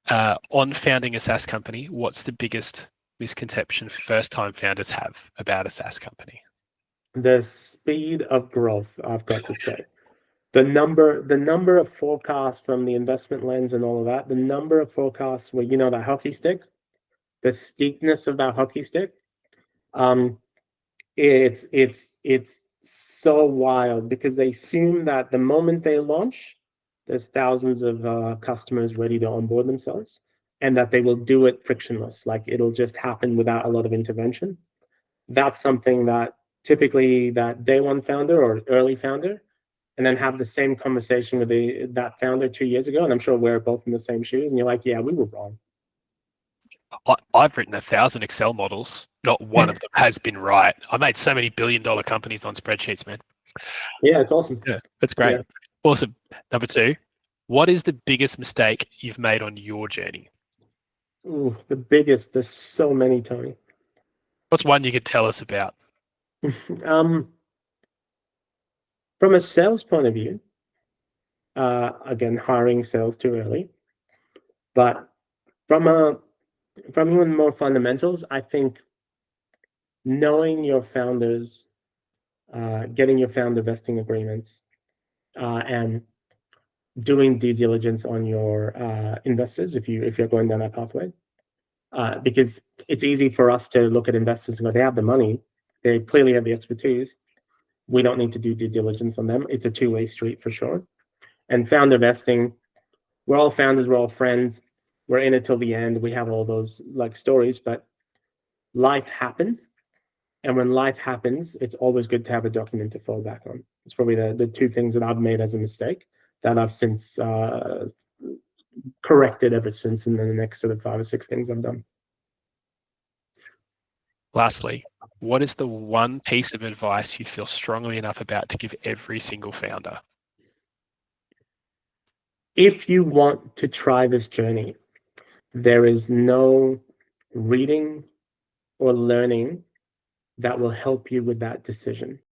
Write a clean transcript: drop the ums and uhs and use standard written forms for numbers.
On founding a SaaS company, what's the biggest misconception first-time founders have about a SaaS company? The speed of growth, I've got to say. The number of forecasts from the investment lens and all of that, the number of forecasts where, that hockey stick, the steepness of that hockey stick, um, it's so wild because they assume that the moment they launch, there's thousands of customers ready to onboard themselves, and that they will do it frictionless, like it'll just happen without a lot of intervention. That's something that typically that day one founder or early founder, and then have the same conversation with that founder 2 years ago, and I'm sure we're both in the same shoes, and you're like, yeah, we were wrong. I've written 1,000 Excel models. Not one of them has been right. I made so many billion-dollar companies on spreadsheets, man. Yeah, it's awesome. Yeah, that's great. Yeah. Awesome. Number 2, what is the biggest mistake you've made on your journey? Ooh, the biggest. There's so many, Tony. What's one you could tell us about? From a sales point of view, again, hiring sales too early. But from even more fundamentals, I think knowing your founders, getting your founder vesting agreements, and doing due diligence on your investors if you're going down that pathway. Because it's easy for us to look at investors and go, they have the money, they clearly have the expertise. We don't need to do due diligence on them. It's a two-way street for sure. And founder vesting, we're all founders, we're all friends, we're in it till the end. We have all those like stories, but life happens. And when life happens, it's always good to have a document to fall back on. It's probably the two things that I've made as a mistake that I've since corrected ever since, and then the next sort of 5 or 6 things I've done. Lastly, what is the one piece of advice you feel strongly enough about to give every single founder? If you want to try this journey, there is no reading or learning that will help you with that decision.